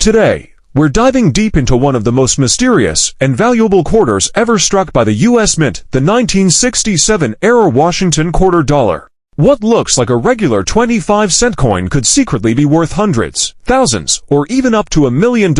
Today, we're diving deep into one of the most mysterious and valuable quarters ever struck by the U.S. Mint, the 1967-era Washington quarter dollar. What looks like a regular 25-cent coin could secretly be worth hundreds, thousands, or even up to $1 million,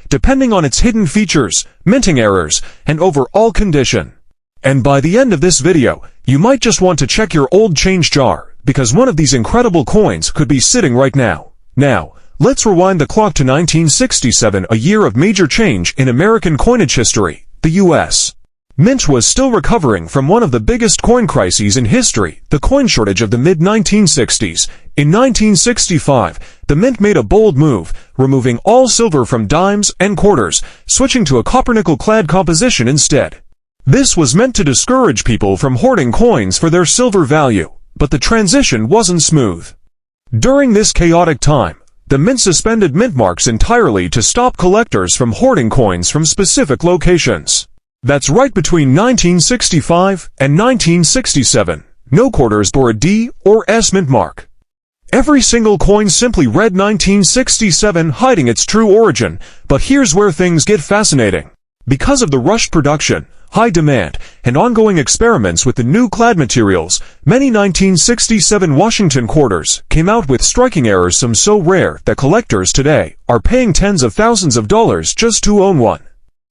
depending on its hidden features, minting errors, and overall condition. And by the end of this video, you might just want to check your old change jar, because one of these incredible coins could be sitting right now. Now, let's rewind the clock to 1967, a year of major change in American coinage history. The U.S. Mint was still recovering from one of the biggest coin crises in history, the coin shortage of the mid-1960s. In 1965, the Mint made a bold move, removing all silver from dimes and quarters, switching to a copper-nickel-clad composition instead. This was meant to discourage people from hoarding coins for their silver value, but the transition wasn't smooth. During this chaotic time, the Mint suspended mint marks entirely to stop collectors from hoarding coins from specific locations. That's right, between 1965 and 1967, no quarters bore a D or S mint mark. Every single coin simply read 1967, hiding its true origin. But here's where things get fascinating. Because of the rushed production, high demand, and ongoing experiments with the new clad materials, many 1967 Washington quarters came out with striking errors, some so rare that collectors today are paying tens of thousands of dollars just to own one.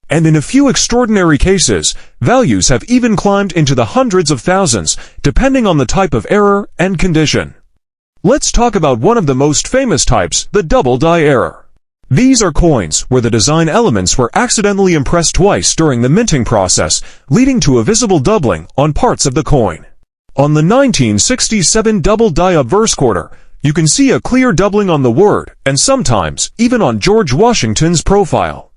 And in a few extraordinary cases, values have even climbed into the hundreds of thousands, depending on the type of error and condition. Let's talk about one of the most famous types, the double die error. These are coins where the design elements were accidentally impressed twice during the minting process, leading to a visible doubling on parts of the coin. On the 1967 double die obverse quarter, you can see a clear doubling on the word, and sometimes even on George Washington's profile.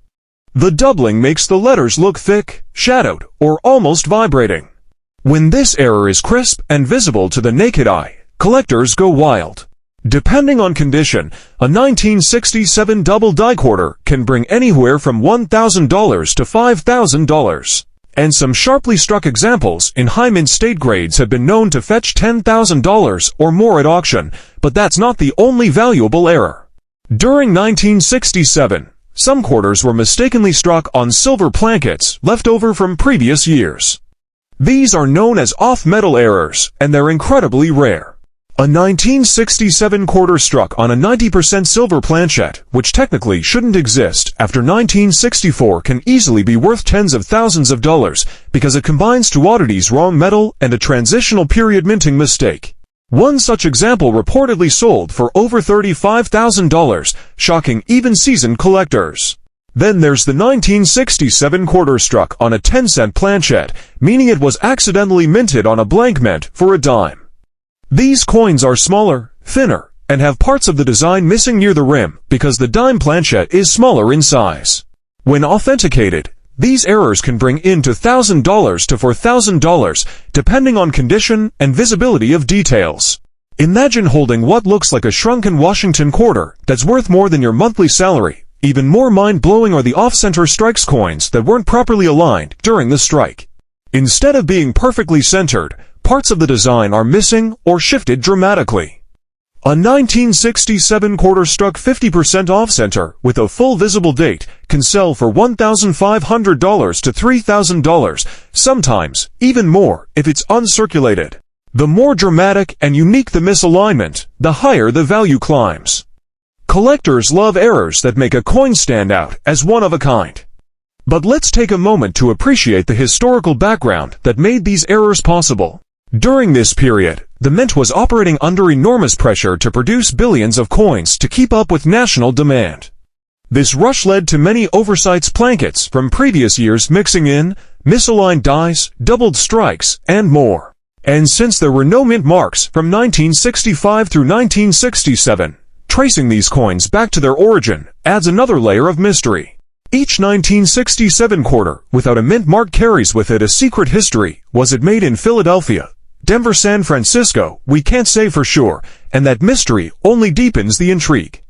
The doubling makes the letters look thick, shadowed, or almost vibrating. When this error is crisp and visible to the naked eye, collectors go wild. Depending on condition, a 1967 double die quarter can bring anywhere from $1,000 to $5,000. And some sharply struck examples in high mint state grades have been known to fetch $10,000 or more at auction, but that's not the only valuable error. During 1967, some quarters were mistakenly struck on silver planchets left over from previous years. These are known as off-metal errors, and they're incredibly rare. A 1967 quarter struck on a 90% silver planchet, which technically shouldn't exist after 1964, can easily be worth tens of thousands of dollars because it combines two oddities: wrong metal and a transitional period minting mistake. One such example reportedly sold for over $35,000, shocking even seasoned collectors. Then there's the 1967 quarter struck on a 10-cent planchet, meaning it was accidentally minted on a blank mint for a dime. These coins are smaller, thinner, and have parts of the design missing near the rim because the dime planchet is smaller in size. When authenticated, these errors can bring in to $1,000 to $4,000, depending on condition and visibility of details. Imagine holding what looks like a shrunken Washington quarter that's worth more than your monthly salary. Even more mind-blowing are the off-center strikes, coins that weren't properly aligned during the strike. Instead of being perfectly centered, parts of the design are missing or shifted dramatically. A 1967 quarter struck 50% off-center with a full visible date can sell for $1,500 to $3,000, sometimes even more if it's uncirculated. The more dramatic and unique the misalignment, the higher the value climbs. Collectors love errors that make a coin stand out as one of a kind. But let's take a moment to appreciate the historical background that made these errors possible. During this period, the Mint was operating under enormous pressure to produce billions of coins to keep up with national demand. This rush led to many oversized planchets from previous years, mixing in misaligned dies, doubled strikes, and more. And since there were no mint marks from 1965 through 1967, tracing these coins back to their origin adds another layer of mystery. Each 1967 quarter without a mint mark carries with it a secret history. Was it made in Philadelphia, Denver, San Francisco? We can't say for sure, and that mystery only deepens the intrigue.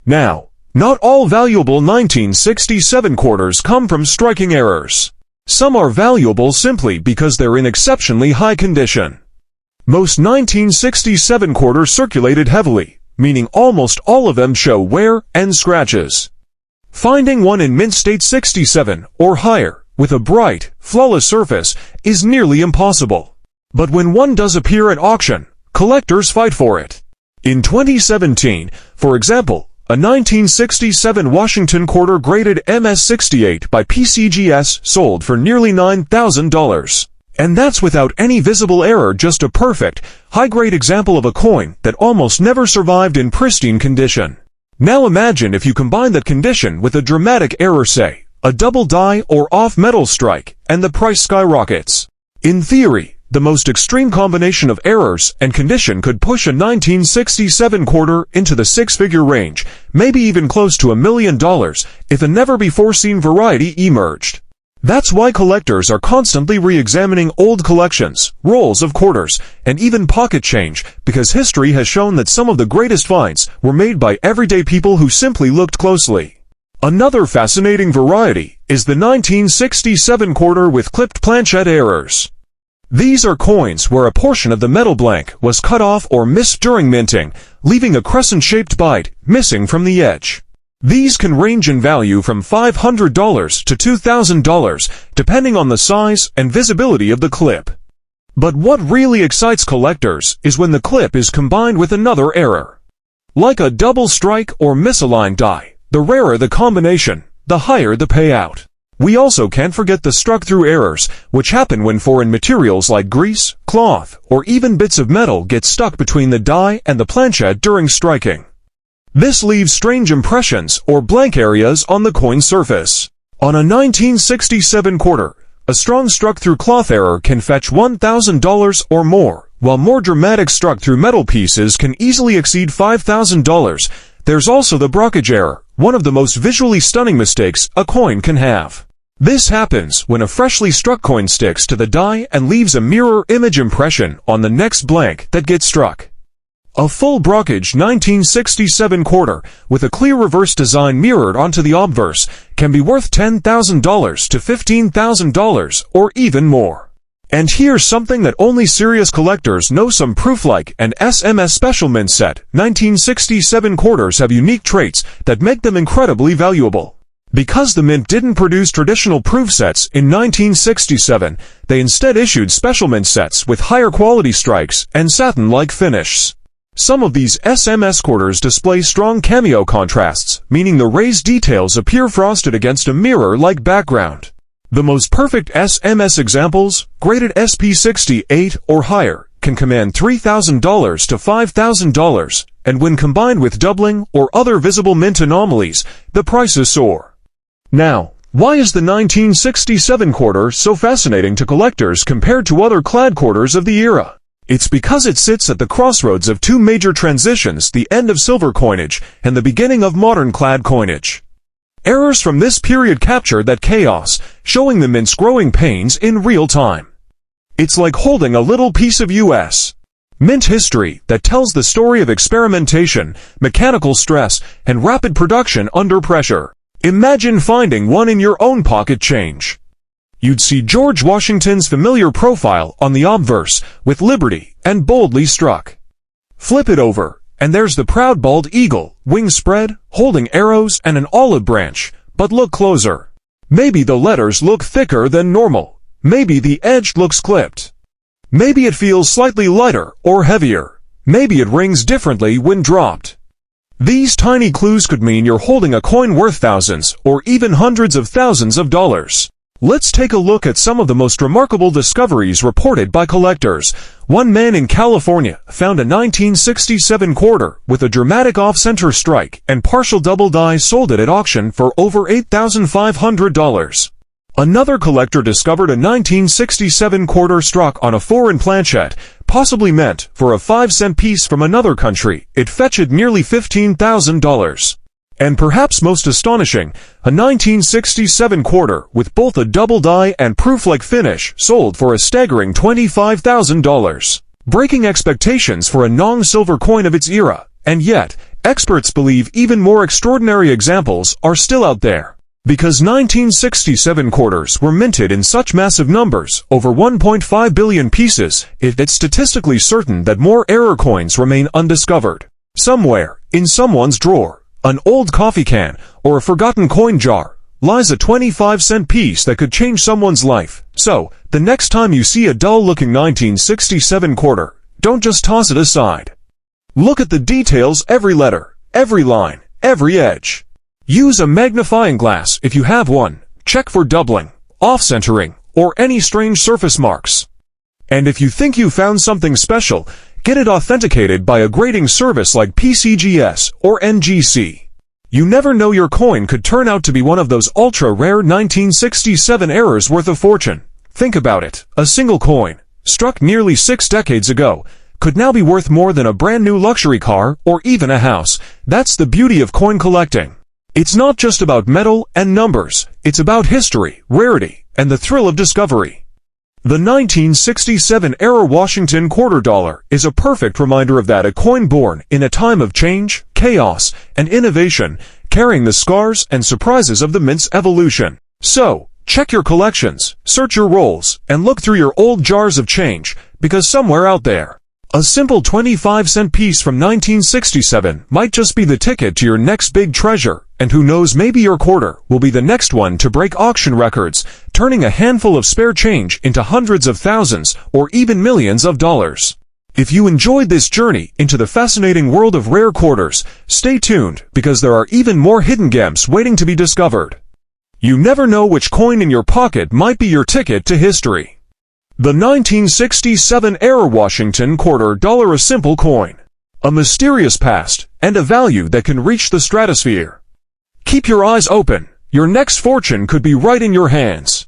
Now, not all valuable 1967 quarters come from striking errors. Some are valuable simply because they're in exceptionally high condition. Most 1967 quarters circulated heavily, meaning almost all of them show wear and scratches. Finding one in mint state 67 or higher, with a bright, flawless surface, is nearly impossible. But when one does appear at auction, collectors fight for it. In 2017, for example, a 1967 Washington quarter graded MS-68 by PCGS sold for nearly $9,000. And that's without any visible error, just a perfect, high-grade example of a coin that almost never survived in pristine condition. Now imagine if you combine that condition with a dramatic error, say, a double die or off-metal strike, and the price skyrockets. In theory, the most extreme combination of errors and condition could push a 1967 quarter into the six-figure range, maybe even close to $1 million, if a never-before-seen variety emerged. That's why collectors are constantly re-examining old collections, rolls of quarters, and even pocket change, because history has shown that some of the greatest finds were made by everyday people who simply looked closely. Another fascinating variety is the 1967 quarter with clipped planchet errors. These are coins where a portion of the metal blank was cut off or missed during minting, leaving a crescent-shaped bite missing from the edge. These can range in value from $500 to $2,000, depending on the size and visibility of the clip. But what really excites collectors is when the clip is combined with another error. Like a double strike or misaligned die, the rarer the combination, the higher the payout. We also can't forget the struck-through errors, which happen when foreign materials like grease, cloth, or even bits of metal get stuck between the die and the planchet during striking. This leaves strange impressions or blank areas on the coin surface. On a 1967 quarter, a strong struck-through cloth error can fetch $1,000 or more, while more dramatic struck-through metal pieces can easily exceed $5,000. There's also the brockage error, one of the most visually stunning mistakes a coin can have. This happens when a freshly struck coin sticks to the die and leaves a mirror image impression on the next blank that gets struck. A full brockage 1967 quarter with a clear reverse design mirrored onto the obverse can be worth $10,000 to $15,000 or even more. And here's something that only serious collectors know some proof, like an SMS Special Mint set. 1967 quarters have unique traits that make them incredibly valuable. Because the mint didn't produce traditional proof sets in 1967, they instead issued special mint sets with higher quality strikes and satin-like finishes. Some of these SMS quarters display strong cameo contrasts, meaning the raised details appear frosted against a mirror-like background. The most perfect SMS examples, graded SP68 or higher, can command $3,000 to $5,000, and when combined with doubling or other visible mint anomalies, the prices soar. Now, why is the 1967 quarter so fascinating to collectors compared to other clad quarters of the era? It's because it sits at the crossroads of two major transitions: the end of silver coinage and the beginning of modern clad coinage. Errors from this period capture that chaos, showing the mint's growing pains in real time. It's like holding a little piece of U.S. mint history that tells the story of experimentation, mechanical stress, and rapid production under pressure. Imagine finding one in your own pocket change. You'd see George Washington's familiar profile on the obverse, with liberty and boldly struck. Flip it over, and there's the proud bald eagle, wings spread, holding arrows and an olive branch. But look closer. Maybe the letters look thicker than normal. Maybe the edge looks clipped. Maybe it feels slightly lighter or heavier. Maybe it rings differently when dropped. These tiny clues could mean you're holding a coin worth thousands or even hundreds of thousands of dollars. Let's take a look at some of the most remarkable discoveries reported by collectors. One man in California found a 1967 quarter with a dramatic off-center strike and partial double die, sold it at auction for over $8,500. Another collector discovered a 1967 quarter struck on a foreign planchette, possibly meant for a 5-cent piece from another country. It fetched nearly $15,000. And perhaps most astonishing, a 1967 quarter with both a double die and proof-like finish sold for a staggering $25,000, breaking expectations for a non-silver coin of its era. And yet, experts believe even more extraordinary examples are still out there. Because 1967 quarters were minted in such massive numbers, over 1.5 billion pieces, it's statistically certain that more error coins remain undiscovered. Somewhere, in someone's drawer, an old coffee can, or a forgotten coin jar, lies a 25-cent piece that could change someone's life. So, the next time you see a dull-looking 1967 quarter, don't just toss it aside. Look at the details, every letter, every line, every edge. Use a magnifying glass if you have one. Check for doubling, off-centering, or any strange surface marks. And if you think you found something special, get it authenticated by a grading service like PCGS or NGC. You never know, your coin could turn out to be one of those ultra-rare 1967 errors worth a fortune. Think about it. A single coin, struck nearly 6 decades ago, could now be worth more than a brand new luxury car or even a house. That's the beauty of coin collecting. It's not just about metal and numbers, it's about history, rarity, and the thrill of discovery. The 1967-era Washington quarter dollar is a perfect reminder of that, a coin born in a time of change, chaos, and innovation, carrying the scars and surprises of the mint's evolution. So, check your collections, search your rolls, and look through your old jars of change, because somewhere out there, a simple 25-cent piece from 1967 might just be the ticket to your next big treasure, and who knows, maybe your quarter will be the next one to break auction records, turning a handful of spare change into hundreds of thousands or even millions of dollars. If you enjoyed this journey into the fascinating world of rare quarters, stay tuned, because there are even more hidden gems waiting to be discovered. You never know which coin in your pocket might be your ticket to history. The 1967-era Washington quarter dollar, a simple coin, a mysterious past, and a value that can reach the stratosphere. Keep your eyes open. Your next fortune could be right in your hands.